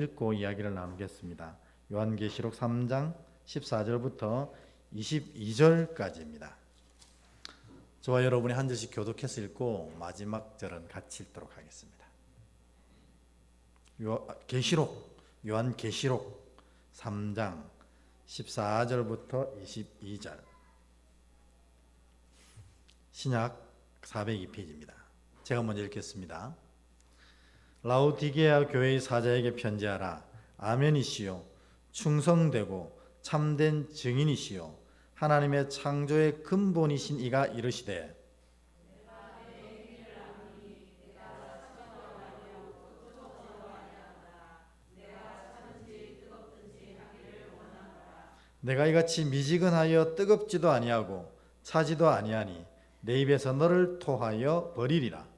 읽고 이야기를 나누겠습니다. 요한계시록 3장 14절부터 22절까지입니다. 저와 여러분이 한 절씩 교독해서 읽고 마지막 절은 같이 읽도록 하겠습니다. 요한계시록 3장 14절부터 22절, 신약 402페이지입니다. 제가 먼저 읽겠습니다. 라오디게아 교회의 사자에게 편지하라. 아멘이시요 충성되고 참된 증인이시요 하나님의 창조의 근본이신 이가 이르시되, 내가 이같이 미지근하여 뜨겁지도 아니하고 차지도 아니하니 내 입에서 너를 토하여 버리리라.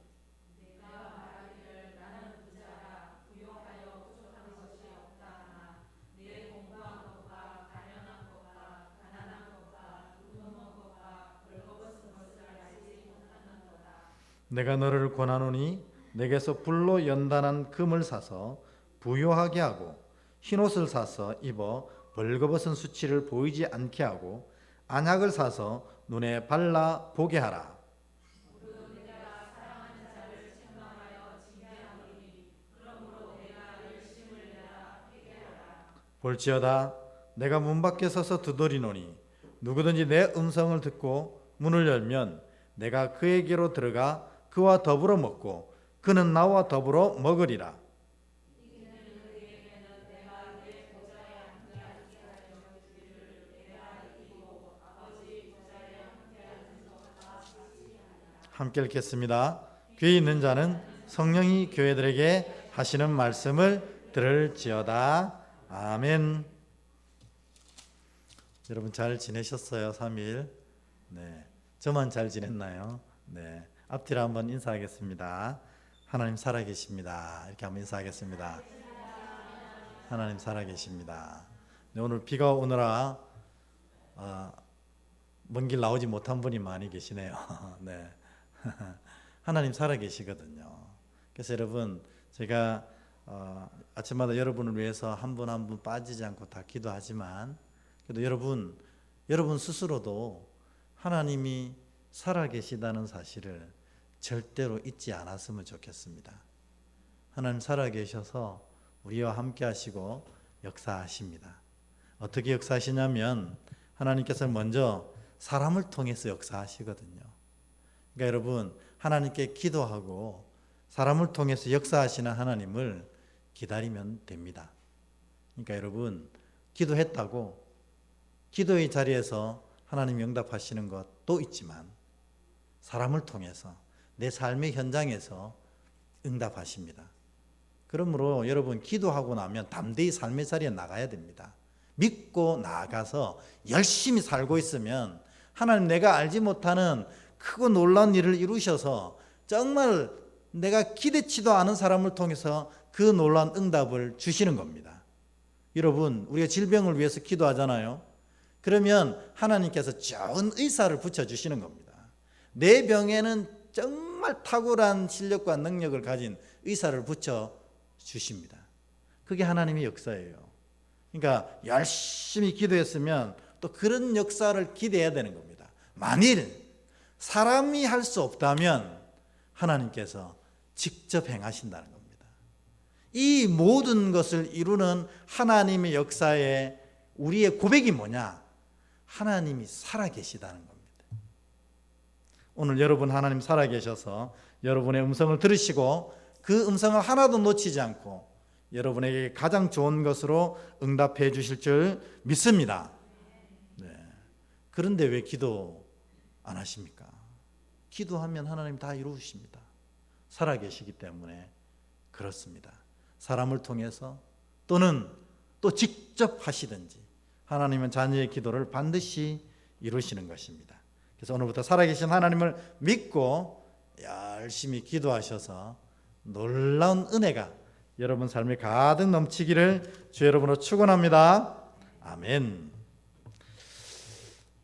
내가 너를 권하노니 내게서 불로 연단한 금을 사서 부요하게 하고 흰옷을 사서 입어 벌거벗은 수치를 보이지 않게 하고 안약을 사서 눈에 발라 보게 하라. 볼지어다 내가 문 밖에 서서 두드리노니 누구든지 내 음성을 듣고 문을 열면 내가 그에게로 들어가 그와 더불어 먹고 그는 나와 더불어 먹으리라. 함께 읽겠습니다. 귀 있는 자는 성령이 교회들에게 하시는 말씀을 들을지어다. 아멘. 여러분 잘 지내셨어요? 3일. 네. 저만 잘 지냈나요? 네. 앞뒤로 한번 인사하겠습니다. 하나님 살아계십니다. 이렇게 한번 인사하겠습니다. 하나님 살아계십니다. 네, 오늘 비가 오느라 먼 길 나오지 못한 분이 많이 계시네요. 네. 하나님 살아계시거든요. 그래서 여러분, 제가 아침마다 여러분을 위해서 한 분 한 분 빠지지 않고 다 기도하지만, 그래도 여러분 스스로도 하나님이 살아계시다는 사실을 절대로 잊지 않았으면 좋겠습니다. 하나님 살아계셔서 우리와 함께 하시고 역사하십니다. 어떻게 역사하시냐면 하나님께서 먼저 사람을 통해서 역사하시거든요. 그러니까 여러분, 하나님께 기도하고 사람을 통해서 역사하시는 하나님을 기다리면 됩니다. 그러니까 여러분, 기도했다고 기도의 자리에서 하나님이 응답하시는 것도 있지만 사람을 통해서 내 삶의 현장에서 응답하십니다. 그러므로 여러분, 기도하고 나면 담대히 삶의 자리에 나가야 됩니다. 믿고 나가서 열심히 살고 있으면 하나님 내가 알지 못하는 크고 놀라운 일을 이루셔서 정말 내가 기대치도 않은 사람을 통해서 그 놀라운 응답을 주시는 겁니다. 여러분, 우리가 질병을 위해서 기도하잖아요. 그러면 하나님께서 좋은 의사를 붙여주시는 겁니다. 내 병에는 정말 탁월한 실력과 능력을 가진 의사를 붙여주십니다. 그게 하나님의 역사예요. 그러니까 열심히 기도했으면 또 그런 역사를 기대해야 되는 겁니다. 만일 사람이 할 수 없다면 하나님께서 직접 행하신다는 겁니다. 이 모든 것을 이루는 하나님의 역사에 우리의 고백이 뭐냐? 하나님이 살아계시다는 겁니다. 오늘 여러분, 하나님 살아계셔서 여러분의 음성을 들으시고 그 음성을 하나도 놓치지 않고 여러분에게 가장 좋은 것으로 응답해 주실 줄 믿습니다. 네. 그런데 왜 기도 안 하십니까? 기도하면 하나님 다 이루십니다. 살아계시기 때문에 그렇습니다. 사람을 통해서 또는 또 직접 하시든지 하나님은 자녀의 기도를 반드시 이루시는 것입니다. 그래서 오늘부터 살아계신 하나님을 믿고 열심히 기도하셔서 놀라운 은혜가 여러분 삶에 가득 넘치기를 주 여러분으로 축원합니다. 아멘.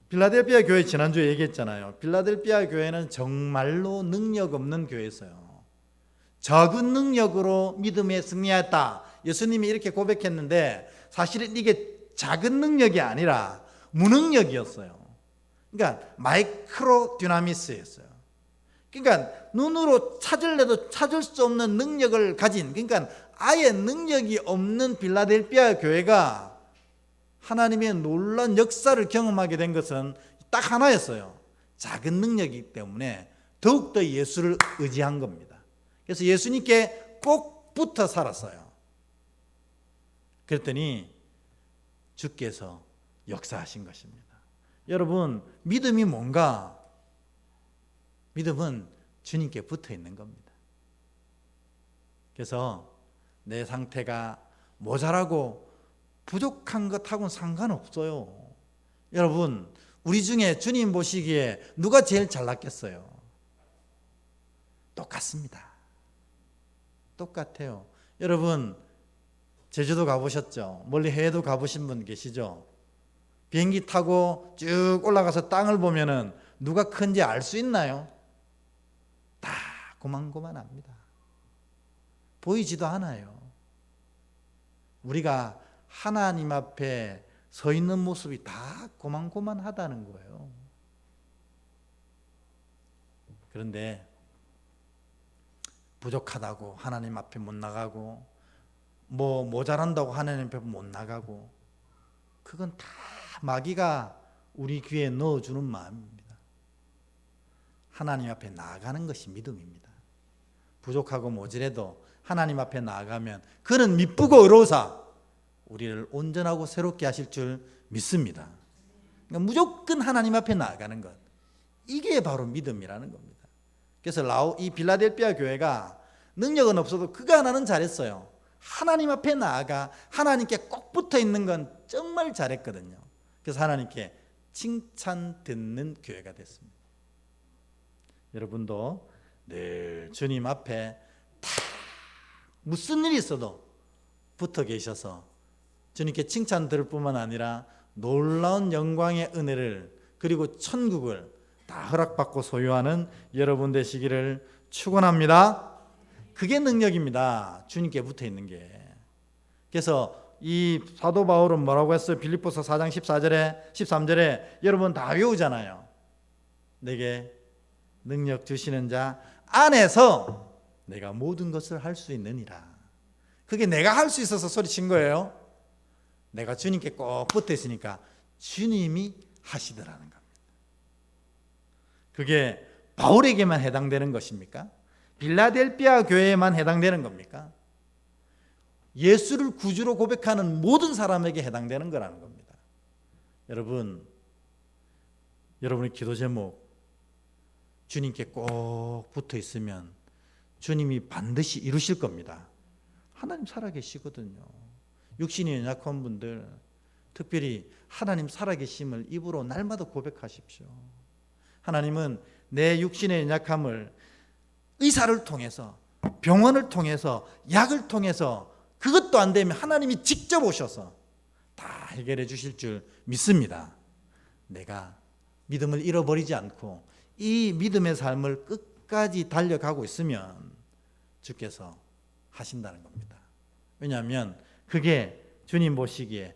빌라델피아 교회 지난주에 얘기했잖아요. 빌라델피아 교회는 정말로 능력 없는 교회였어요. 적은 능력으로 믿음에 승리했다, 예수님이 이렇게 고백했는데 사실은 이게 작은 능력이 아니라 무능력이었어요. 그러니까 마이크로 디나미스였어요. 그러니까 눈으로 찾을래도 찾을 수 없는 능력을 가진, 그러니까 아예 능력이 없는 빌라델피아 교회가 하나님의 놀라운 역사를 경험하게 된 것은 딱 하나였어요. 작은 능력이기 때문에 더욱더 예수를 의지한 겁니다. 그래서 예수님께 꼭 붙어 살았어요. 그랬더니 주께서 역사하신 것입니다. 여러분, 믿음이 뭔가? 믿음은 주님께 붙어 있는 겁니다. 그래서 내 상태가 모자라고 부족한 것하고는 상관없어요. 여러분, 우리 중에 주님 보시기에 누가 제일 잘났겠어요? 똑같습니다. 똑같아요. 여러분, 제주도 가보셨죠? 멀리 해외도 가보신 분 계시죠? 비행기 타고 쭉 올라가서 땅을 보면은 누가 큰지 알 수 있나요? 다 고만고만합니다. 보이지도 않아요. 우리가 하나님 앞에 서 있는 모습이 다 고만고만하다는 거예요. 그런데 부족하다고 하나님 앞에 못 나가고 뭐 모자란다고 하나님 앞에 못 나가고 그건 다 마귀가 우리 귀에 넣어주는 마음입니다. 하나님 앞에 나아가는 것이 믿음입니다. 부족하고 모자라도 하나님 앞에 나아가면 그는 미쁘고 의로우사 우리를 온전하고 새롭게 하실 줄 믿습니다. 그러니까 무조건 하나님 앞에 나아가는 것, 이게 바로 믿음이라는 겁니다. 그래서 이 빌라델피아 교회가 능력은 없어도 그거 하나는 잘했어요. 하나님 앞에 나아가 하나님께 꼭 붙어 있는 건 정말 잘했거든요. 그래서 하나님께 칭찬 듣는 교회가 됐습니다. 여러분도 늘 주님 앞에 다 무슨 일이 있어도 붙어 계셔서 주님께 칭찬 들을 뿐만 아니라 놀라운 영광의 은혜를 그리고 천국을 다 허락받고 소유하는 여러분 되시기를 축원합니다. 그게 능력입니다. 주님께 붙어 있는 게. 그래서 이 사도 바울은 뭐라고 했어요? 빌립보서 4장 14절에 13절에 여러분 다 외우잖아요. 내게 능력 주시는 자 안에서 내가 모든 것을 할 수 있느니라. 그게 내가 할 수 있어서 소리친 거예요. 내가 주님께 꼭 붙어 있으니까 주님이 하시더라는 겁니다. 그게 바울에게만 해당되는 것입니까? 빌라델피아 교회에만 해당되는 겁니까? 예수를 구주로 고백하는 모든 사람에게 해당되는 거라는 겁니다. 여러분, 여러분의 기도 제목 주님께 꼭 붙어 있으면 주님이 반드시 이루실 겁니다. 하나님 살아계시거든요. 육신이 연약한 분들 특별히 하나님 살아계심을 입으로 날마다 고백하십시오. 하나님은 내 육신의 연약함을 의사를 통해서 병원을 통해서 약을 통해서 그것도 안 되면 하나님이 직접 오셔서 다 해결해 주실 줄 믿습니다. 내가 믿음을 잃어버리지 않고 이 믿음의 삶을 끝까지 달려가고 있으면 주께서 하신다는 겁니다. 왜냐하면 그게 주님 보시기에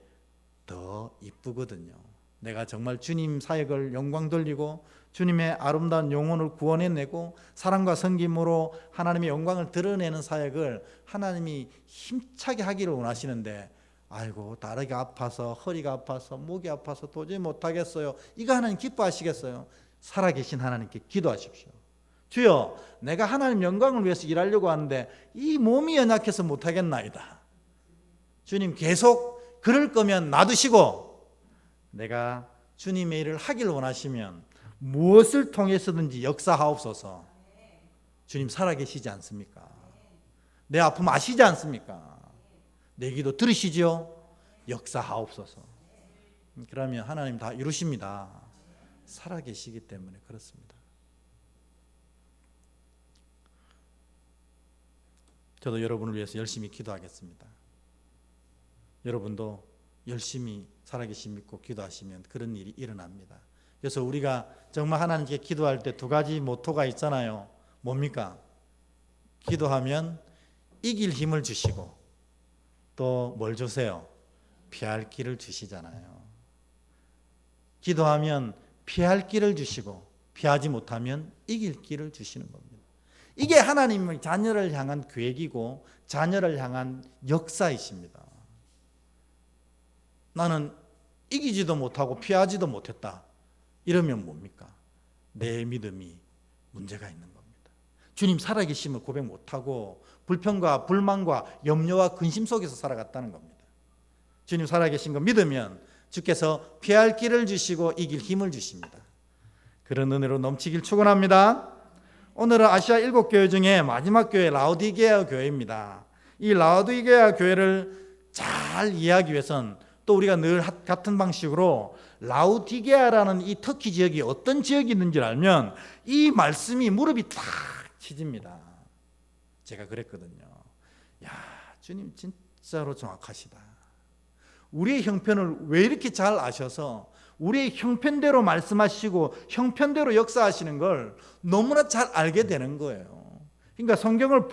더 이쁘거든요. 내가 정말 주님 사역을 영광 돌리고 주님의 아름다운 영혼을 구원해내고 사랑과 섬김으로 하나님의 영광을 드러내는 사역을 하나님이 힘차게 하기를 원하시는데 아이고 다리가 아파서 허리가 아파서 목이 아파서 도저히 못하겠어요. 이거 하나님 기뻐하시겠어요? 살아계신 하나님께 기도하십시오. 주여 내가 하나님 영광을 위해서 일하려고 하는데 이 몸이 연약해서 못하겠나이다. 주님 계속 그럴 거면 놔두시고 내가 주님의 일을 하길 원하시면 무엇을 통해서든지 역사하옵소서. 주님 살아계시지 않습니까? 내 아픔 아시지 않습니까? 내 기도 들으시죠? 역사하옵소서. 그러면 하나님 다 이루십니다. 살아계시기 때문에 그렇습니다. 저도 여러분을 위해서 열심히 기도하겠습니다. 여러분도 열심히 살아계신 믿고 기도하시면 그런 일이 일어납니다. 그래서 우리가 정말 하나님께 기도할 때 두 가지 모토가 있잖아요. 뭡니까? 기도하면 이길 힘을 주시고 또 뭘 주세요? 피할 길을 주시잖아요. 기도하면 피할 길을 주시고 피하지 못하면 이길 길을 주시는 겁니다. 이게 하나님의 자녀를 향한 계획이고 자녀를 향한 역사이십니다. 나는 이기지도 못하고 피하지도 못했다. 이러면 뭡니까? 내 믿음이 문제가 있는 겁니다. 주님 살아계심을 고백 못하고 불평과 불만과 염려와 근심 속에서 살아갔다는 겁니다. 주님 살아계신 거 믿으면 주께서 피할 길을 주시고 이길 힘을 주십니다. 그런 은혜로 넘치길 축원합니다. 오늘은 아시아 7교회 중에 마지막 교회 라오디게아 교회입니다. 이 라오디게아 교회를 잘 이해하기 위해선 또 우리가 늘 같은 방식으로 라오디게아라는 이 터키 지역이 어떤 지역이 있는지를 알면 이 말씀이 무릎이 탁 치집니다. 제가 그랬거든요. 야, 주님 진짜로 정확하시다. 우리의 형편을 왜 이렇게 잘 아셔서 우리의 형편대로 말씀하시고 형편대로 역사하시는 걸 너무나 잘 알게 되는 거예요. 그러니까 성경을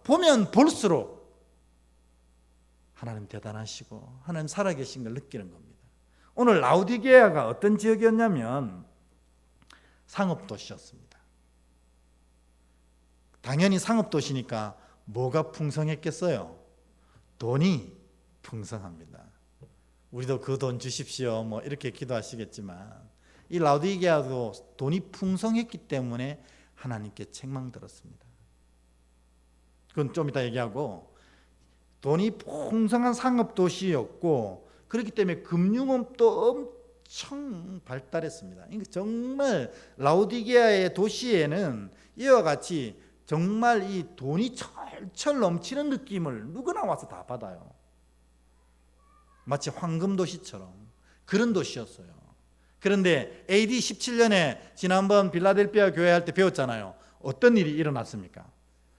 보면 볼수록 하나님 대단하시고 하나님 살아계신 걸 느끼는 겁니다. 오늘 라오디게아가 어떤 지역이었냐면 상업도시였습니다. 당연히 상업도시니까 뭐가 풍성했겠어요? 돈이 풍성합니다. 우리도 그 돈 주십시오 뭐 이렇게 기도하시겠지만 이 라오디게아도 돈이 풍성했기 때문에 하나님께 책망들었습니다. 그건 좀 이따 얘기하고 돈이 풍성한 상업도시였고 그렇기 때문에 금융업도 엄청 발달했습니다. 정말 라오디게아의 도시에는 이와 같이 정말 이 돈이 철철 넘치는 느낌을 누구나 와서 다 받아요. 마치 황금도시처럼 그런 도시였어요. 그런데 AD 17년에 지난번 빌라델피아 교회 할 때 배웠잖아요. 어떤 일이 일어났습니까?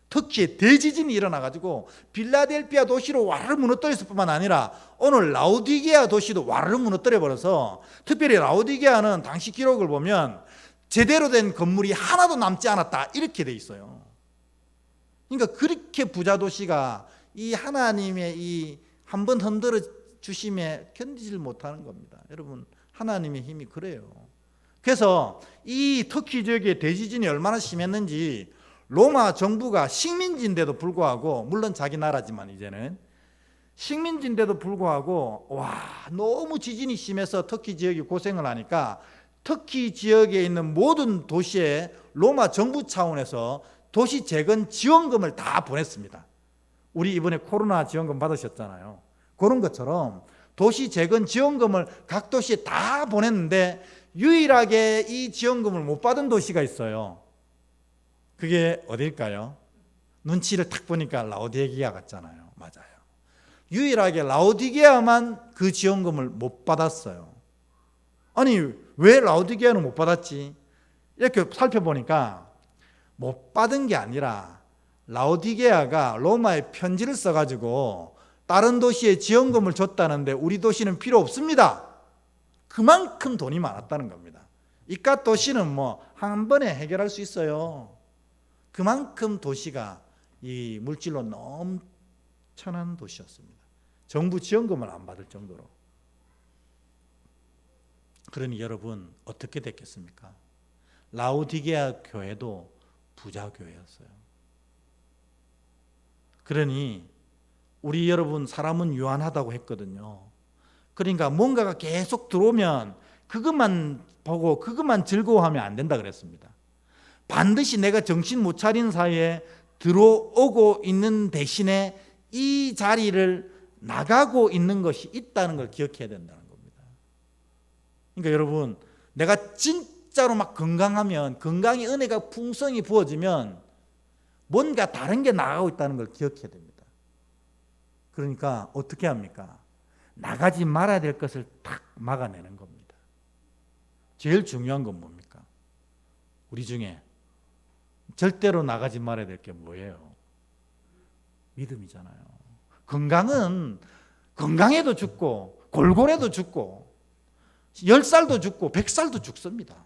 터키에 대지진이 일어나가지고 빌라델피아 도시로 와르르 무너뜨렸을 뿐만 아니라 오늘 라오디게아 도시도 와르르 무너뜨려버려서 특별히 라오디게아는 당시 기록을 보면 제대로 된 건물이 하나도 남지 않았다 이렇게 돼 있어요. 그러니까 그렇게 부자 도시가 이 하나님의 이 한번 흔들어 주심에 견디질 못하는 겁니다. 여러분 하나님의 힘이 그래요. 그래서 이 터키 지역의 대지진이 얼마나 심했는지 로마 정부가 식민지인데도 불구하고 물론 자기 나라지만 이제는 식민지인데도 불구하고 와 너무 지진이 심해서 터키 지역이 고생을 하니까 터키 지역에 있는 모든 도시에 로마 정부 차원에서 도시 재건 지원금을 다 보냈습니다. 우리 이번에 코로나 지원금 받으셨잖아요. 그런 것처럼 도시 재건 지원금을 각 도시에 다 보냈는데 유일하게 이 지원금을 못 받은 도시가 있어요. 그게 어딜까요? 눈치를 탁 보니까 라오디게아 같잖아요. 맞아요. 유일하게 라오디게아만 그 지원금을 못 받았어요. 아니 왜 라오디게아는 못 받았지? 이렇게 살펴보니까 못 받은 게 아니라 라오디게아가 로마에 편지를 써가지고 다른 도시에 지원금을 줬다는데 우리 도시는 필요 없습니다. 그만큼 돈이 많았다는 겁니다. 이깟 도시는 뭐 한 번에 해결할 수 있어요. 그만큼 도시가 이 물질로 넘쳐난 도시였습니다. 정부 지원금을 안 받을 정도로. 그러니 여러분 어떻게 됐겠습니까? 라오디게아 교회도 부자 교회였어요. 그러니 우리 여러분 사람은 유한하다고 했거든요. 그러니까 뭔가가 계속 들어오면 그것만 보고 그것만 즐거워하면 안 된다 그랬습니다. 반드시 내가 정신 못 차린 사이에 들어오고 있는 대신에 이 자리를 나가고 있는 것이 있다는 걸 기억해야 된다는 겁니다. 그러니까 여러분 내가 진짜로 막 건강하면 건강의 은혜가 풍성히 부어지면 뭔가 다른 게 나가고 있다는 걸 기억해야 됩니다. 그러니까 어떻게 합니까? 나가지 말아야 될 것을 탁 막아내는 겁니다. 제일 중요한 건 뭡니까? 우리 중에 절대로 나가지 말아야 될 게 뭐예요? 믿음이잖아요. 건강은 건강해도 죽고 골골해도 죽고 10살도 죽고 100살도 죽습니다.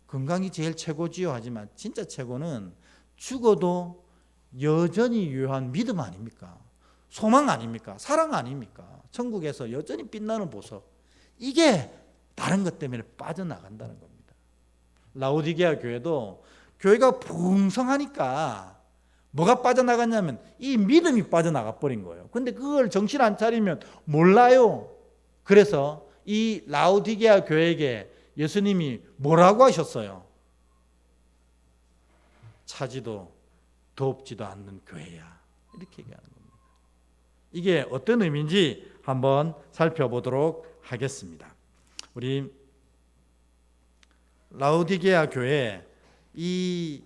건강이 제일 최고지요 하지만 진짜 최고는 죽어도 여전히 유효한 믿음 아닙니까? 소망 아닙니까? 사랑 아닙니까? 천국에서 여전히 빛나는 보석. 이게 다른 것 때문에 빠져나간다는 겁니다. 라오디게아 교회도 교회가 풍성하니까 뭐가 빠져나갔냐면 이 믿음이 빠져나가 버린 거예요. 근데 그걸 정신 안 차리면 몰라요. 그래서 이 라오디게아 교회에게 예수님이 뭐라고 하셨어요? 차지도 덥지도 않는 교회야. 이렇게 얘기하는 겁니다. 이게 어떤 의미인지 한번 살펴보도록 하겠습니다. 우리 라오디게아 교회에 이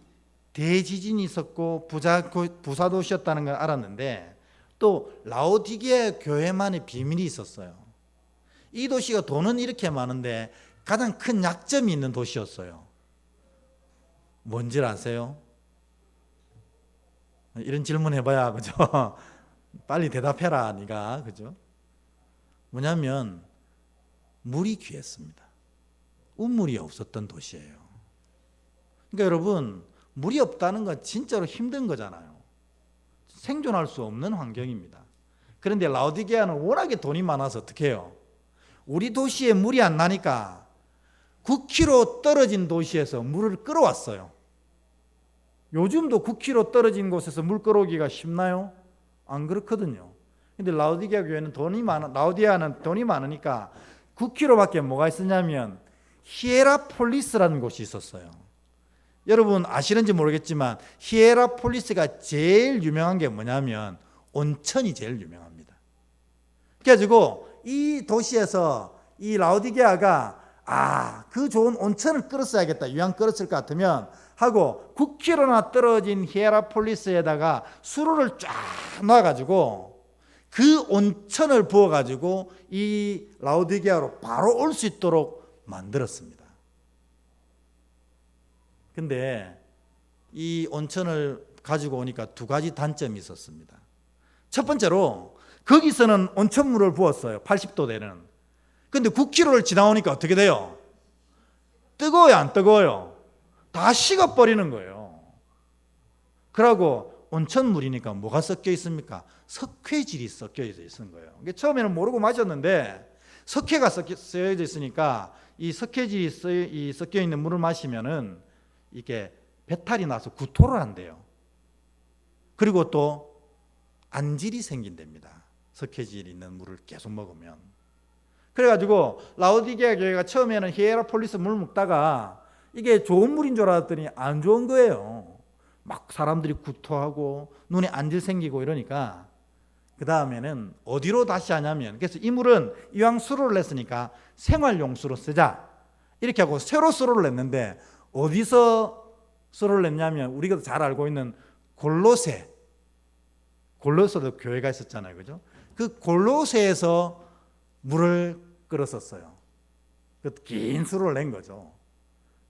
대지진이 있었고 부사 도시였다는 걸 알았는데 또 라오디게아 교회만의 비밀이 있었어요. 이 도시가 돈은 이렇게 많은데 가장 큰 약점이 있는 도시였어요. 뭔지 아세요? 이런 질문 해봐야 그죠? 빨리 대답해라 네가 그죠? 뭐냐면 물이 귀했습니다. 우물이 없었던 도시예요. 그러니까 여러분 물이 없다는 건 진짜로 힘든 거잖아요. 생존할 수 없는 환경입니다. 그런데 라오디게아는 워낙에 돈이 많아서 어떻게 해요? 우리 도시에 물이 안 나니까 9km 떨어진 도시에서 물을 끌어왔어요. 요즘도 9km 떨어진 곳에서 물 끌어오기가 쉽나요? 안 그렇거든요. 근데 라오디게아 교회는 라오디게아는 돈이 많으니까 9km밖에 뭐가 있었냐면 히에라폴리스라는 곳이 있었어요. 여러분 아시는지 모르겠지만 히에라폴리스가 제일 유명한 게 뭐냐면 온천이 제일 유명합니다. 그래가지고 이 도시에서 이 라오디게아가 그 좋은 온천을 끌었어야겠다. 유황 끌었을 것 같으면 하고 9km나 떨어진 히에라폴리스에다가 수로를 쫙 놔가지고 그 온천을 부어가지고 이 라오디게아로 바로 올 수 있도록 만들었습니다. 근데 이 온천을 가지고 오니까 두 가지 단점이 있었습니다. 첫 번째로 거기서는 온천물을 부었어요. 80도 되는. 근데 9km를 지나오니까 어떻게 돼요? 뜨거워요, 안 뜨거워요? 다 식어버리는 거예요. 그러고 온천물이니까 뭐가 섞여 있습니까? 석회질이 섞여 있는 거예요. 처음에는 모르고 마셨는데 석회가 섞여져 있으니까 이 석회질이 섞여 있는 물을 마시면은 이게 배탈이 나서 구토를 한대요. 그리고 또 안질이 생긴답니다. 석회질 있는 물을 계속 먹으면. 그래가지고 라오디게아 교회가 처음에는 히에라폴리스 물 먹다가 이게 좋은 물인 줄 알았더니 안 좋은 거예요. 막 사람들이 구토하고 눈에 안질 생기고 이러니까 그 다음에는 어디로 다시 하냐면 그래서 이 물은 이왕 수로를 냈으니까 생활용수로 쓰자 이렇게 하고 새로 수로를 냈는데 어디서 수로를 냈냐면 우리가 잘 알고 있는 골로새도 교회가 있었잖아요. 그죠? 그 골로새에서 물을 끌었었어요. 그 긴 수로를 낸 거죠.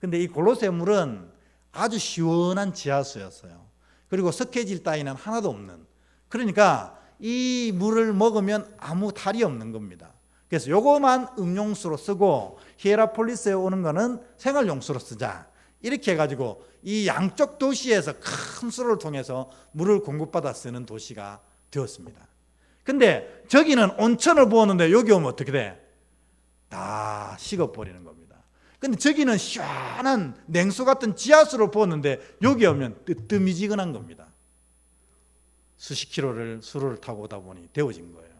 근데 이 골로새 물은 아주 시원한 지하수였어요. 그리고 석회질 따위는 하나도 없는. 그러니까 이 물을 먹으면 아무 탈이 없는 겁니다. 그래서 요거만 음용수로 쓰고 히에라폴리스에 오는 거는 생활용수로 쓰자. 이렇게 해가지고 이 양쪽 도시에서 큰 수로를 통해서 물을 공급받아 쓰는 도시가 되었습니다. 근데 저기는 온천을 부었는데 여기 오면 어떻게 돼? 다 식어버리는 겁니다. 근데 저기는 시원한 냉수 같은 지하수를 부었는데 여기 오면 뜨뜨미지근한 겁니다. 수십 킬로를 수로를 타고 오다 보니 데워진 거예요.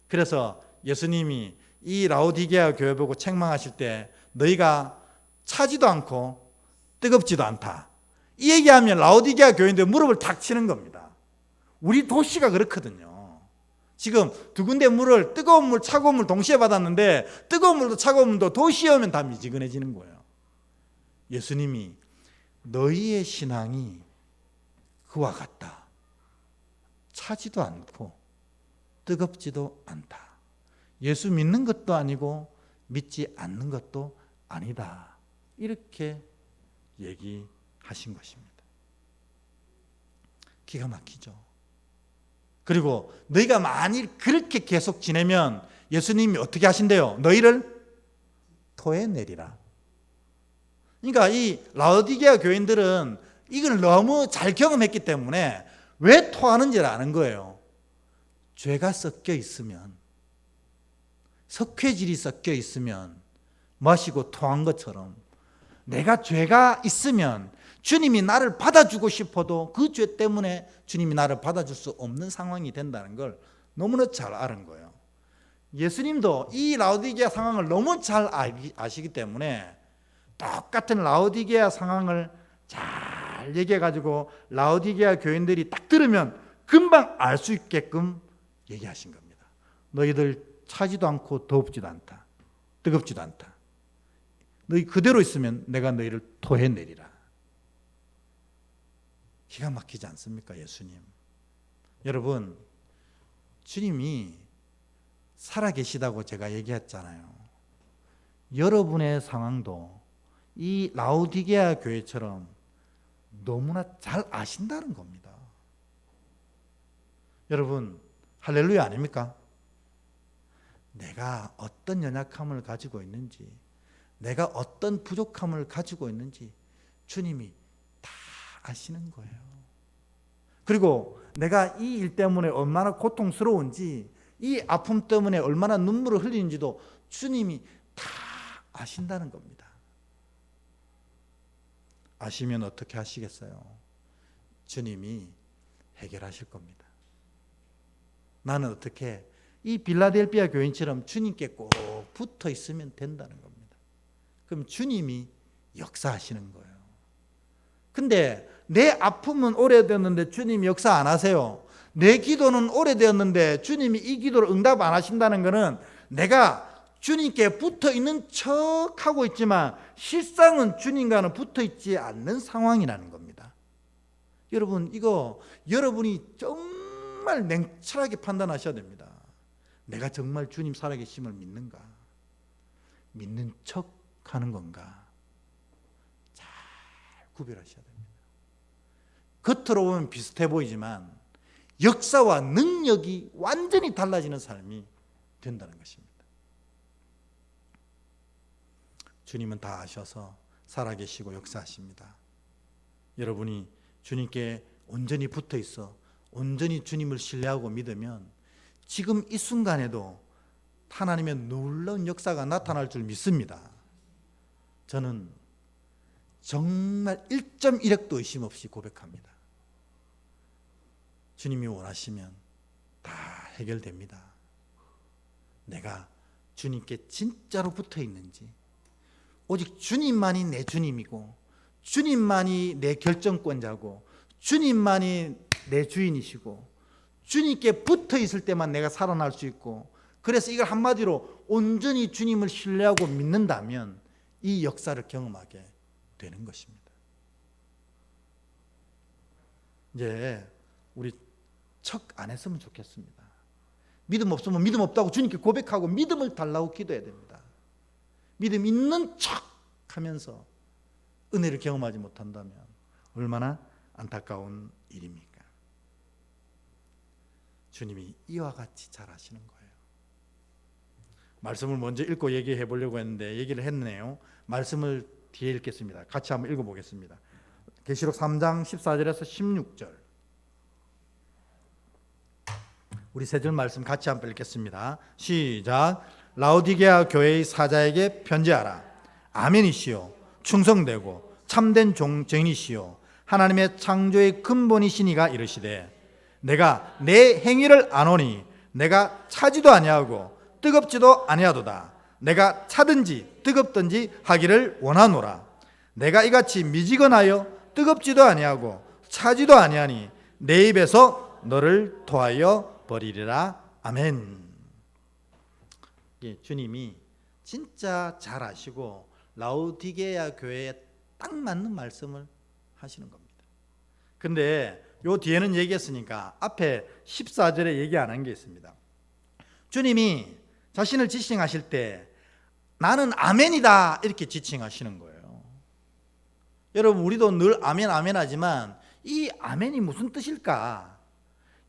그래서 예수님이 이 라오디게아 교회 보고 책망하실 때 너희가 차지도 않고 뜨겁지도 않다. 이 얘기하면 라오디게아 교회인데 무릎을 탁 치는 겁니다. 우리 도시가 그렇거든요. 지금 두 군데 물을 뜨거운 물, 차가운 물 동시에 받았는데 뜨거운 물도 차가운 물도 도시에 오면 다 미지근해지는 거예요. 예수님이 너희의 신앙이 그와 같다. 차지도 않고 뜨겁지도 않다. 예수 믿는 것도 아니고 믿지 않는 것도 아니다. 이렇게 얘기하신 것입니다. 기가 막히죠. 그리고 너희가 만일 그렇게 계속 지내면 예수님이 어떻게 하신대요? 너희를 토해내리라. 그러니까 이 라오디게아 교인들은 이걸 너무 잘 경험했기 때문에 왜 토하는지를 아는 거예요. 죄가 섞여 있으면, 석회질이 섞여 있으면 마시고 토한 것처럼 내가 죄가 있으면 주님이 나를 받아주고 싶어도 그 죄 때문에 주님이 나를 받아줄 수 없는 상황이 된다는 걸 너무나 잘 아는 거예요. 예수님도 이 라오디게아 상황을 너무 잘 아시기 때문에 똑같은 라오디게아 상황을 잘 얘기해가지고 라오디게아 교인들이 딱 들으면 금방 알 수 있게끔 얘기하신 겁니다. 너희들 차지도 않고 덥지도 않다, 뜨겁지도 않다. 너희 그대로 있으면 내가 너희를 토해내리라. 기가 막히지 않습니까, 예수님? 여러분, 주님이 살아계시다고 제가 얘기했잖아요. 여러분의 상황도 이 라오디게아 교회처럼 너무나 잘 아신다는 겁니다. 여러분, 할렐루야 아닙니까? 내가 어떤 연약함을 가지고 있는지, 내가 어떤 부족함을 가지고 있는지 주님이 다 아시는 거예요. 그리고 내가 이 일 때문에 얼마나 고통스러운지, 이 아픔 때문에 얼마나 눈물을 흘리는지도 주님이 다 아신다는 겁니다. 아시면 어떻게 하시겠어요? 주님이 해결하실 겁니다. 나는 어떻게 이 빌라델피아 교인처럼 주님께 꼭 붙어 있으면 된다는 겁니다. 그럼 주님이 역사하시는 거예요. 근데 내 아픔은 오래되었는데 주님이 역사 안 하세요. 내 기도는 오래되었는데 주님이 이 기도를 응답 안 하신다는 것은 내가 주님께 붙어 있는 척하고 있지만 실상은 주님과는 붙어 있지 않는 상황이라는 겁니다. 여러분, 이거 여러분이 정말 냉철하게 판단하셔야 됩니다. 내가 정말 주님 살아계심을 믿는가? 믿는 척 하는 건가? 잘 구별하셔야 됩니다. 겉으로 보면 비슷해 보이지만 역사와 능력이 완전히 달라지는 삶이 된다는 것입니다. 주님은 다 아셔서 살아계시고 역사하십니다. 여러분이 주님께 온전히 붙어 있어 온전히 주님을 신뢰하고 믿으면 지금 이 순간에도 하나님의 놀라운 역사가 나타날 줄 믿습니다. 저는 정말 1.1억도 의심 없이 고백합니다. 주님이 원하시면 다 해결됩니다. 내가 주님께 진짜로 붙어 있는지, 오직 주님만이 내 주님이고 주님만이 내 결정권자고 주님만이 내 주인이시고 주님께 붙어 있을 때만 내가 살아날 수 있고, 그래서 이걸 한마디로 온전히 주님을 신뢰하고 믿는다면 이 역사를 경험하게 되는 것입니다. 이제 우리 척 안 했으면 좋겠습니다. 믿음 없으면 믿음 없다고 주님께 고백하고 믿음을 달라고 기도해야 됩니다. 믿음 있는 척 하면서 은혜를 경험하지 못한다면 얼마나 안타까운 일입니까? 주님이 이와 같이 잘 아시는 거예요. 말씀을 먼저 읽고 얘기해 보려고 했는데 얘기를 했네요. 말씀을 뒤에 읽겠습니다. 같이 한번 읽어보겠습니다. 계시록 3장 14절에서 16절. 우리 세 절 말씀 같이 한번 읽겠습니다. 시작. 라오디게아 교회의 사자에게 편지하라. 아멘이시요 충성되고 참된 증인이시요 하나님의 창조의 근본이시니가 이르시되, 내가 내 행위를 아노니 내가 차지도 아니하고 뜨겁지도 아니하도다. 내가 차든지 뜨겁든지 하기를 원하노라. 내가 이같이 미지근하여 뜨겁지도 아니하고 차지도 아니하니 내 입에서 너를 토하여 버리리라. 아멘. 주님이 진짜 잘 아시고 라오디게아 교회에 딱 맞는 말씀을 하시는 겁니다. 근데 요 뒤에는 얘기했으니까 앞에 14절에 얘기 안 한 게 있습니다. 주님이 자신을 지칭하실 때 나는 아멘이다 이렇게 지칭하시는 거예요. 여러분, 우리도 늘 아멘 아멘 하지만 이 아멘이 무슨 뜻일까?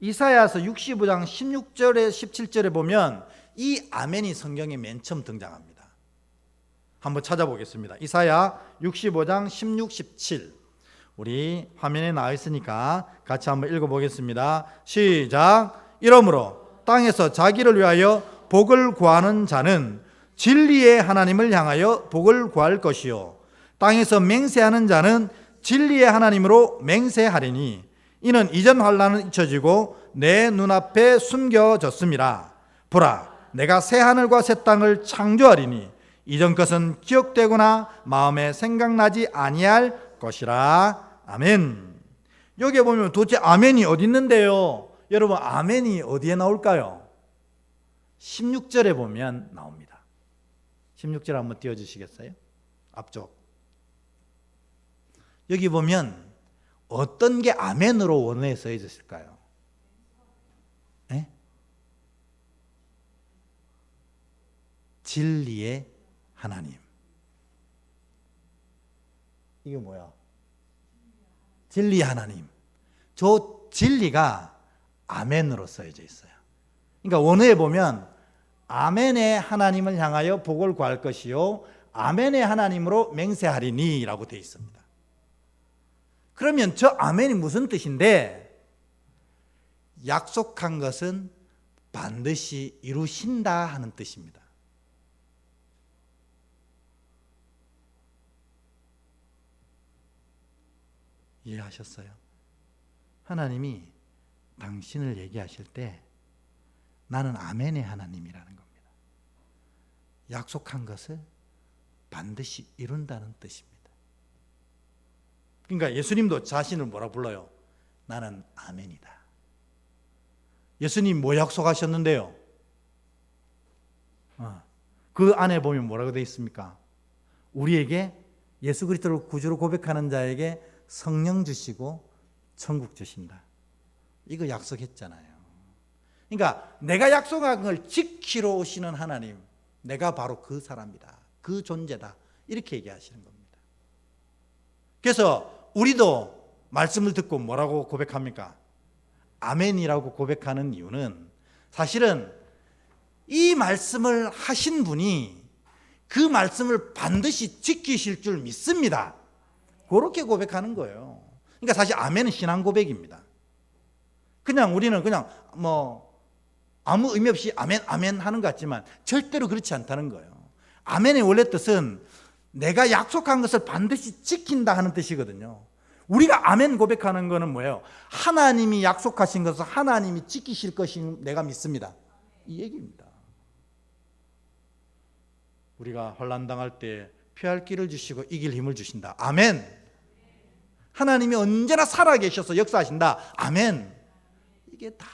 이사야서 65장 16절에 17절에 보면 이 아멘이 성경에 맨 처음 등장합니다. 한번 찾아보겠습니다. 이사야 65장 16, 17. 우리 화면에 나와 있으니까 같이 한번 읽어보겠습니다. 시작. 이러므로 땅에서 자기를 위하여 복을 구하는 자는 진리의 하나님을 향하여 복을 구할 것이요 땅에서 맹세하는 자는 진리의 하나님으로 맹세하리니 이는 이전 환난은 잊혀지고 내 눈앞에 숨겨졌음이라. 보라, 내가 새 하늘과 새 땅을 창조하리니 이전 것은 기억되거나 마음에 생각나지 아니할 것이라. 아멘. 여기 보면 도대체 아멘이 어디 있는데요? 여러분, 아멘이 어디에 나올까요? 16절에 보면 나옵니다. 16절 한번 띄워주시겠어요? 앞쪽. 여기 보면 어떤 게 아멘으로 원어에 써져 있을까요? 네? 진리의 하나님. 이게 뭐야? 진리의 하나님. 저 진리가 아멘으로 써져 있어요. 그러니까 원어에 보면 아멘의 하나님을 향하여 복을 구할 것이요 아멘의 하나님으로 맹세하리니 라고 되어 있습니다. 그러면 저 아멘이 무슨 뜻인데? 약속한 것은 반드시 이루신다 하는 뜻입니다. 이해하셨어요? 하나님이 당신을 얘기하실 때 나는 아멘의 하나님이라는 겁니다. 약속한 것을 반드시 이룬다는 뜻입니다. 그러니까 예수님도 자신을 뭐라 불러요? 나는 아멘이다. 예수님 뭐 약속하셨는데요? 그 안에 보면 뭐라고 되어 있습니까? 우리에게 예수 그리스도를 구주로 고백하는 자에게 성령 주시고 천국 주신다. 이거 약속했잖아요. 그러니까 내가 약속한 걸 지키러 오시는 하나님, 내가 바로 그 사람이다. 그 존재다. 이렇게 얘기하시는 겁니다. 그래서 우리도 말씀을 듣고 뭐라고 고백합니까? 아멘이라고 고백하는 이유는 사실은 이 말씀을 하신 분이 그 말씀을 반드시 지키실 줄 믿습니다. 그렇게 고백하는 거예요. 그러니까 사실 아멘은 신앙 고백입니다. 그냥 우리는 그냥 뭐 아무 의미 없이 아멘 아멘 하는 것 같지만 절대로 그렇지 않다는 거예요. 아멘의 원래 뜻은 내가 약속한 것을 반드시 지킨다 하는 뜻이거든요. 우리가 아멘 고백하는 것은 뭐예요? 하나님이 약속하신 것을 하나님이 지키실 것인 내가 믿습니다. 이 얘기입니다. 우리가 환난 당할 때 피할 길을 주시고 이길 힘을 주신다. 아멘. 하나님이 언제나 살아계셔서 역사하신다. 아멘. 이게 다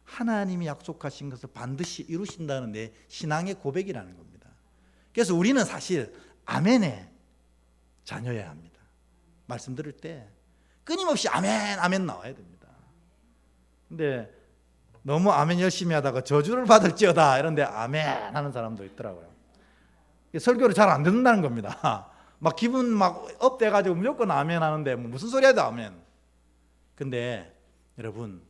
하나님이 약속하신 것을 반드시 이루신다는 내 신앙의 고백이라는 겁니다. 그래서 우리는 사실 아멘의 자녀여야 합니다. 말씀 들을 때 끊임없이 아멘 아멘 나와야 됩니다. 근데 너무 아멘 열심히 하다가 저주를 받을지어다 이런데 아멘 하는 사람도 있더라고요. 설교를 잘 안 듣는다는 겁니다. 막 기분 막 업돼가지고 무조건 아멘 하는데 무슨 소리 해도 아멘. 근데 여러분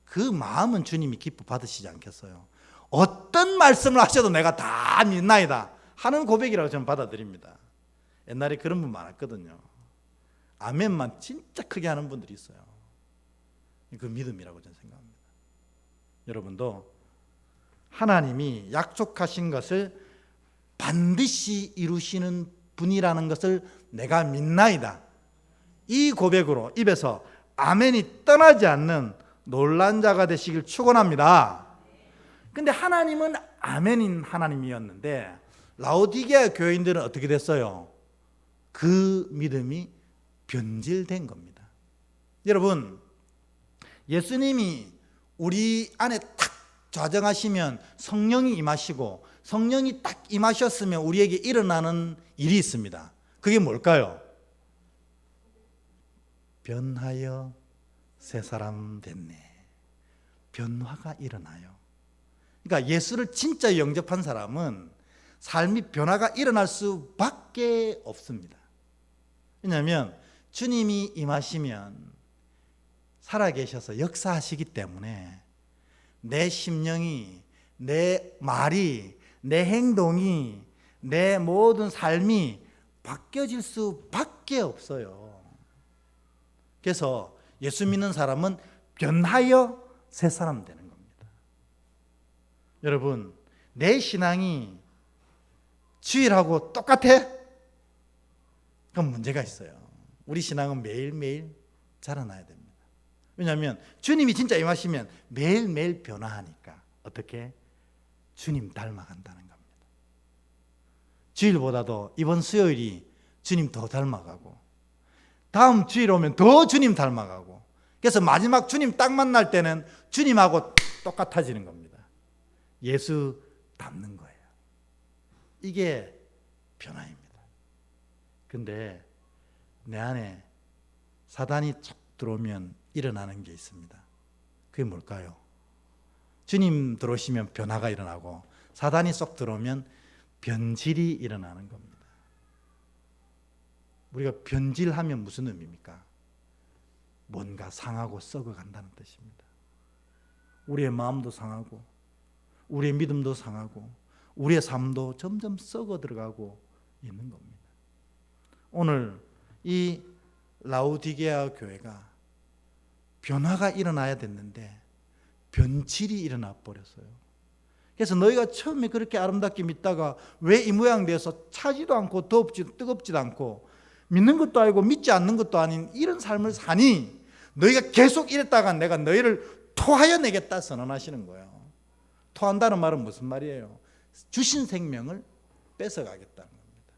그 마음은 주님이 기뻐 받으시지 않겠어요? 어떤 말씀을 하셔도 내가 다 믿나이다 하는 고백이라고 저는 받아들입니다. 옛날에 그런 분 많았거든요. 아멘만 진짜 크게 하는 분들이 있어요. 그 믿음이라고 저는 생각합니다. 여러분도 하나님이 약속하신 것을 반드시 이루시는 분이라는 것을 내가 믿나이다. 이 고백으로 입에서 아멘이 떠나지 않는 놀란 자가 되시길 축원합니다. 근데 하나님은 아멘인 하나님이었는데 라오디게아 교인들은 어떻게 됐어요? 그 믿음이 변질된 겁니다. 여러분, 예수님이 우리 안에 탁 좌정하시면 성령이 임하시고 성령이 딱 임하셨으면 우리에게 일어나는 일이 있습니다. 그게 뭘까요? 변하여 새 사람 됐네. 변화가 일어나요. 그러니까 예수를 진짜 영접한 사람은 삶이 변화가 일어날 수밖에 없습니다. 왜냐하면 주님이 임하시면 살아계셔서 역사하시기 때문에 내 심령이, 내 말이, 내 행동이, 내 모든 삶이 바뀌어질 수밖에 없어요. 그래서 예수 믿는 사람은 변하여 새 사람 되는 겁니다. 여러분, 내 신앙이 주일하고 똑같아? 그럼 문제가 있어요. 우리 신앙은 매일매일 자라나야 됩니다. 왜냐하면 주님이 진짜 임하시면 매일매일 변화하니까 어떻게? 주님 닮아간다는 겁니다. 주일보다도 이번 수요일이 주님 더 닮아가고 다음 주일 오면 더 주님 닮아가고, 그래서 마지막 주님 딱 만날 때는 주님하고 똑같아지는 겁니다. 예수 닮는 거예요. 이게 변화입니다. 근데 내 안에 사단이 척 들어오면 일어나는 게 있습니다. 그게 뭘까요? 주님 들어오시면 변화가 일어나고 사단이 쏙 들어오면 변질이 일어나는 겁니다. 우리가 변질하면 무슨 의미입니까? 뭔가 상하고 썩어간다는 뜻입니다. 우리의 마음도 상하고 우리의 믿음도 상하고 우리의 삶도 점점 썩어 들어가고 있는 겁니다. 오늘 이 라오디게아 교회가 변화가 일어나야 됐는데 변질이 일어나 버렸어요. 그래서 너희가 처음에 그렇게 아름답게 믿다가 왜 이 모양 돼서 차지도 않고 뜨겁지도 않고 믿는 것도 아니고 믿지 않는 것도 아닌 이런 삶을 사니, 너희가 계속 이랬다가 내가 너희를 토하여 내겠다 선언하시는 거예요. 토한다는 말은 무슨 말이에요? 주신 생명을 뺏어가겠다는 겁니다.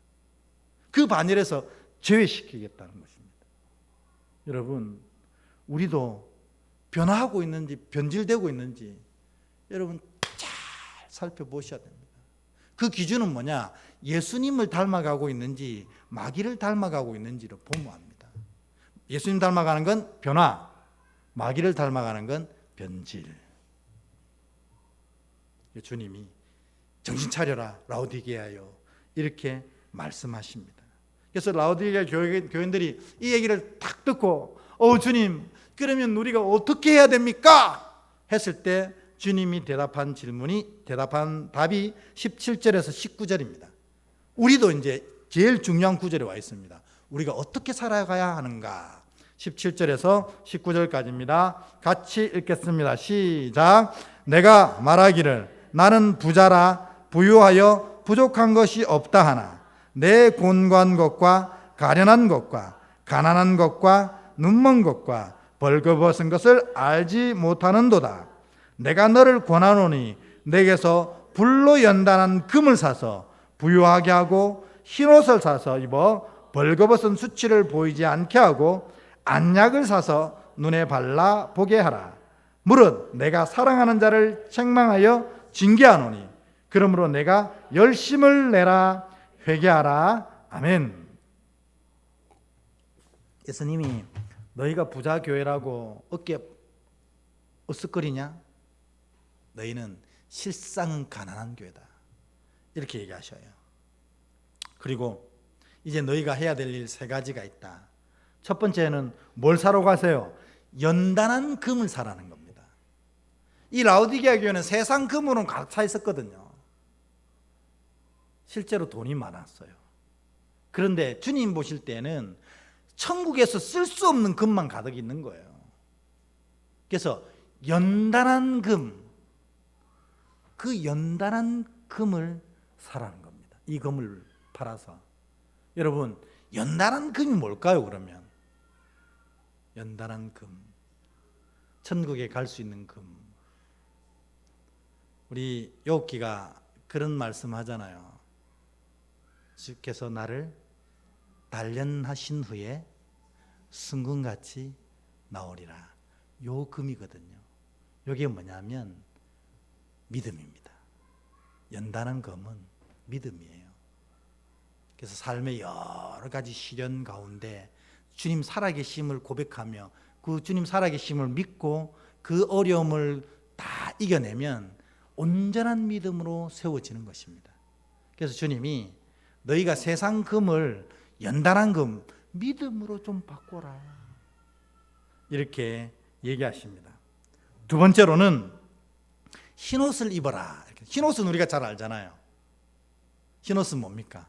그 반열에서 제외시키겠다는 것입니다. 여러분, 우리도 변화하고 있는지 변질되고 있는지 여러분 잘 살펴보셔야 됩니다. 그 기준은 뭐냐? 예수님을 닮아가고 있는지 마귀를 닮아가고 있는지를 보면 압니다. 예수님 닮아가는 건 변화, 마귀를 닮아가는 건 변질. 주님이 정신 차려라 라오디게아여 이렇게 말씀하십니다. 그래서 라오디게아 교인들이 이 얘기를 딱 듣고 주님, 그러면 우리가 어떻게 해야 됩니까? 했을 때 주님이 대답한 답이 17절에서 19절입니다. 우리도 이제 제일 중요한 구절에 와 있습니다. 우리가 어떻게 살아가야 하는가? 17절에서 19절까지입니다. 같이 읽겠습니다. 시작. 내가 말하기를 나는 부자라 부유하여 부족한 것이 없다 하나 내 곤고한 것과 가련한 것과 가난한 것과 눈먼 것과 벌거벗은 것을 알지 못하는도다. 내가 너를 권하노니 내게서 불로 연단한 금을 사서 부유하게 하고 흰옷을 사서 입어 벌거벗은 수치를 보이지 않게 하고 안약을 사서 눈에 발라 보게 하라. 무릇 내가 사랑하는 자를 책망하여 징계하노니 그러므로 내가 열심을 내라. 회개하라. 아멘. 예수님이 너희가 부자 교회라고 어깨 으쓱거리냐? 너희는 실상은 가난한 교회다. 이렇게 얘기하셔요. 그리고 이제 너희가 해야 될 일 3가지가 있다. 첫 번째는 뭘 사러 가세요? 연단한 금을 사라는 겁니다. 이 라오디게아 교회는 세상 금으로는 가득 차 있었거든요. 실제로 돈이 많았어요. 그런데 주님 보실 때는 천국에서 쓸 수 없는 금만 가득 있는 거예요. 그래서 연단한 금, 그 연단한 금을 사라는 겁니다. 이 금을 팔아서. 여러분, 연단한 금이 뭘까요? 그러면 연단한 금, 천국에 갈 수 있는 금. 우리 욥기가 그런 말씀 하잖아요. 주께서 나를 단련하신 후에 승금같이 나오리라. 요 금이거든요. 이게 뭐냐면 믿음입니다. 연단한 금은 믿음이에요. 그래서 삶의 여러 가지 시련 가운데 주님 살아계심을 고백하며 그 주님 살아계심을 믿고 그 어려움을 다 이겨내면 온전한 믿음으로 세워지는 것입니다. 그래서 주님이 너희가 세상 금을 연단한 금 믿음으로 좀 바꿔라 이렇게 얘기하십니다. 두 번째로는 흰옷을 입어라. 흰옷은 우리가 잘 알잖아요. 흰옷은 뭡니까?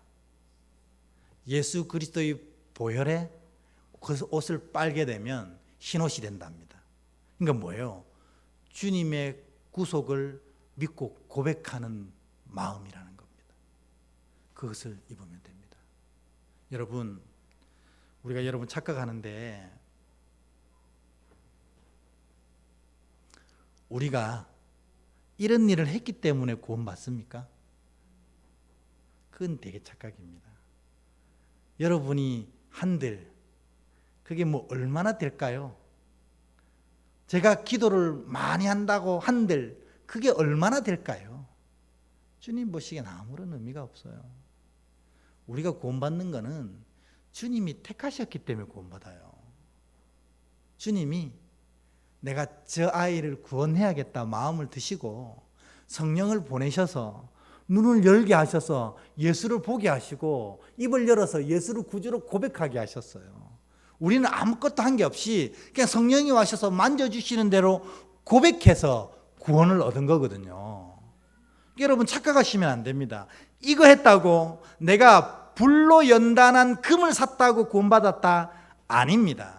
예수 그리스도의 보혈에 그 옷을 빨게 되면 흰옷이 된답니다. 그러니까 뭐예요? 주님의 구속을 믿고 고백하는 마음이라는 겁니다. 그것을 입으면 됩니다. 여러분, 우리가 여러분 착각하는데 우리가 이런 일을 했기 때문에 구원받습니까? 그건 되게 착각입니다. 여러분이 한들 그게 뭐 얼마나 될까요? 제가 기도를 많이 한다고 한들 그게 얼마나 될까요? 주님 보시기엔 아무런 의미가 없어요. 우리가 구원받는 거는 주님이 택하셨기 때문에 구원받아요. 주님이 내가 저 아이를 구원해야겠다 마음을 드시고 성령을 보내셔서 눈을 열게 하셔서 예수를 보게 하시고 입을 열어서 예수를 구주로 고백하게 하셨어요. 우리는 아무것도 한 게 없이 그냥 성령이 와셔서 만져주시는 대로 고백해서 구원을 얻은 거거든요. 여러분 착각하시면 안 됩니다. 이거 했다고 내가 불로 연단한 금을 샀다고 구원받았다? 아닙니다.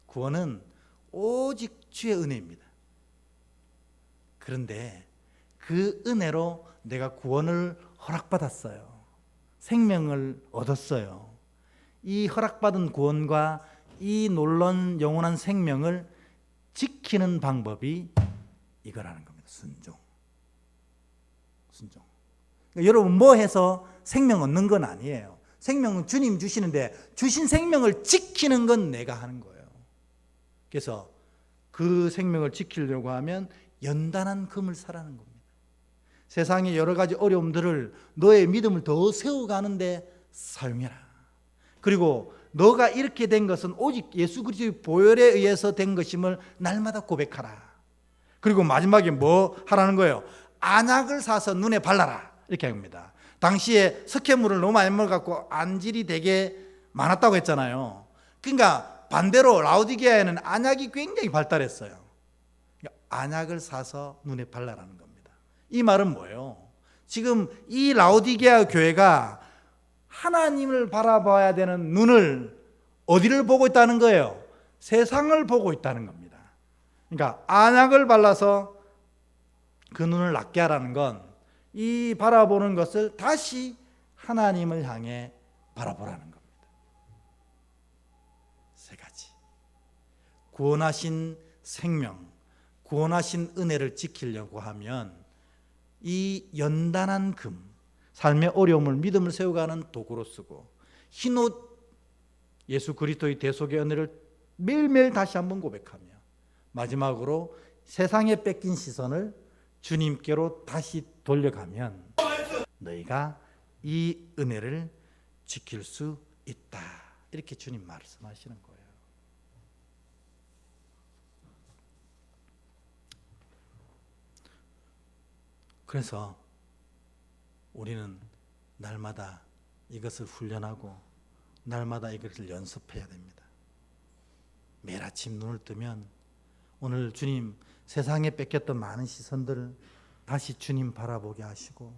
구원은 오직 주의 은혜입니다. 그런데 그 은혜로 내가 구원을 허락받았어요. 생명을 얻었어요. 이 허락받은 구원과 이 놀라운 영원한 생명을 지키는 방법이 이거라는 겁니다. 순종. 그러니까 여러분 뭐 해서 생명 얻는 건 아니에요. 생명은 주님 주시는데 주신 생명을 지키는 건 내가 하는 거예요. 그래서 그 생명을 지키려고 하면 연단한 금을 사라는 겁니다. 세상의 여러 가지 어려움들을 너의 믿음을 더 세워가는데 사용해라. 그리고 너가 이렇게 된 것은 오직 예수 그리스도의 보혈에 의해서 된 것임을 날마다 고백하라. 그리고 마지막에 뭐 하라는 거예요? 안약을 사서 눈에 발라라. 이렇게 합니다. 당시에 석회물을 너무 많이 먹어갖고 안질이 되게 많았다고 했잖아요. 그러니까 반대로 라오디게아에는 안약이 굉장히 발달했어요. 안약을 사서 눈에 발라라는 겁니다. 이 말은 뭐예요? 지금 이 라오디게아 교회가 하나님을 바라봐야 되는 눈을 어디를 보고 있다는 거예요? 세상을 보고 있다는 겁니다. 그러니까 안약을 발라서 그 눈을 낫게 하라는 건 이 바라보는 것을 다시 하나님을 향해 바라보라는 겁니다. 세 가지. 구원하신 생명, 구원하신 은혜를 지키려고 하면 이 연단한 금, 삶의 어려움을 믿음을 세워가는 도구로 쓰고 흰옷 예수 그리스도의 대속의 은혜를 매일매일 다시 한번 고백하며 마지막으로 세상에 뺏긴 시선을 주님께로 다시 돌려가면 너희가 이 은혜를 지킬 수 있다. 이렇게 주님 말씀하시는 거예요. 그래서 우리는 날마다 이것을 훈련하고 날마다 이것을 연습해야 됩니다. 매일 아침 눈을 뜨면 오늘 주님 세상에 뺏겼던 많은 시선들을 다시 주님 바라보게 하시고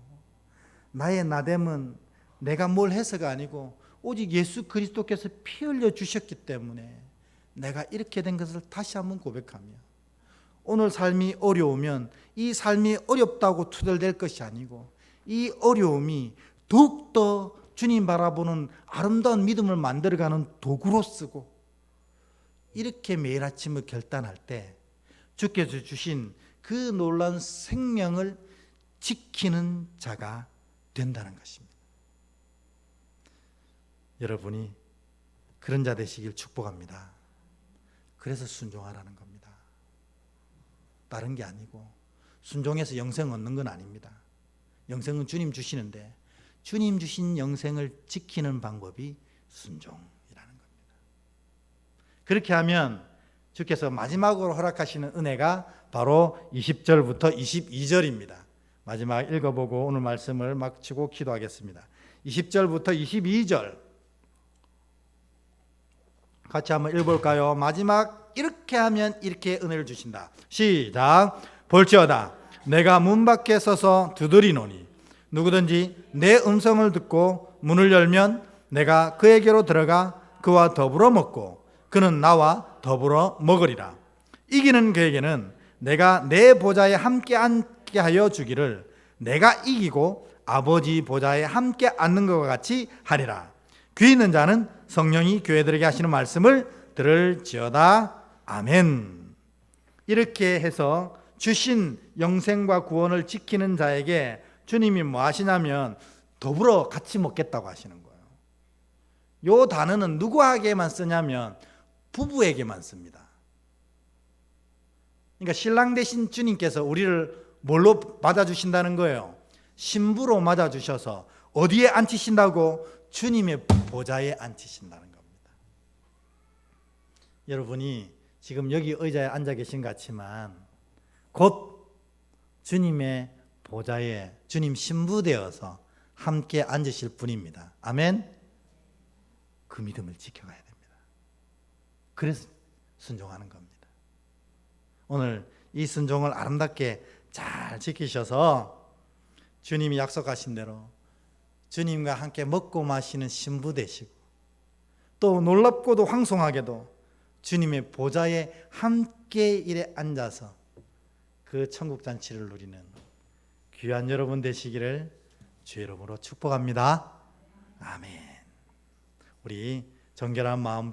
나의 나됨은 내가 뭘 해서가 아니고 오직 예수 그리스도께서 피 흘려 주셨기 때문에 내가 이렇게 된 것을 다시 한번 고백하며 오늘 삶이 어려우면 이 삶이 어렵다고 투덜댈 것이 아니고 이 어려움이 더욱더 주님 바라보는 아름다운 믿음을 만들어가는 도구로 쓰고 이렇게 매일 아침을 결단할 때 주께서 주신 그 놀라운 생명을 지키는 자가 된다는 것입니다. 여러분이 그런 자 되시길 축복합니다. 그래서 순종하라는 겁니다. 다른 게 아니고 순종해서 영생 얻는 건 아닙니다. 영생은 주님 주시는데 주님 주신 영생을 지키는 방법이 순종이라는 겁니다. 그렇게 하면 주께서 마지막으로 허락하시는 은혜가 바로 20절부터 22절입니다. 마지막 읽어보고 오늘 말씀을 마치고 기도하겠습니다. 20절부터 22절 같이 한번 읽어볼까요? 마지막 이렇게 하면 이렇게 은혜를 주신다. 시작. 볼지어다 내가 문 밖에 서서 두드리노니 누구든지 내 음성을 듣고 문을 열면 내가 그에게로 들어가 그와 더불어 먹고 그는 나와 더불어 먹으리라. 이기는 그에게는 내가 내 보좌에 함께 앉게 하여 주기를 내가 이기고 아버지 보좌에 함께 앉는 것과 같이 하리라. 귀 있는 자는 성령이 교회들에게 하시는 말씀을 들을지어다. 아멘. 이렇게 해서 주신 영생과 구원을 지키는 자에게 주님이 뭐 하시냐면 더불어 같이 먹겠다고 하시는 거예요. 이 단어는 누구에게만 쓰냐면 부부에게만 씁니다. 그러니까 신랑 되신 주님께서 우리를 뭘로 맞아주신다는 거예요? 신부로 맞아주셔서 어디에 앉히신다고? 주님의 보좌에 앉히신다는 겁니다. 여러분이 지금 여기 의자에 앉아 계신 것 같지만 곧 주님의 보좌에 주님 신부 되어서 함께 앉으실 분입니다. 아멘. 그 믿음을 지켜가야 됩니다. 그래서 순종하는 겁니다. 오늘 이 순종을 아름답게 잘 지키셔서 주님이 약속하신 대로 주님과 함께 먹고 마시는 신부 되시고 또 놀랍고도 황송하게도 주님의 보좌에 함께 이래 앉아서 그 천국 잔치를 누리는 귀한 여러분 되시기를 주의 이름으로 축복합니다. 아멘. 우리 정결한 마음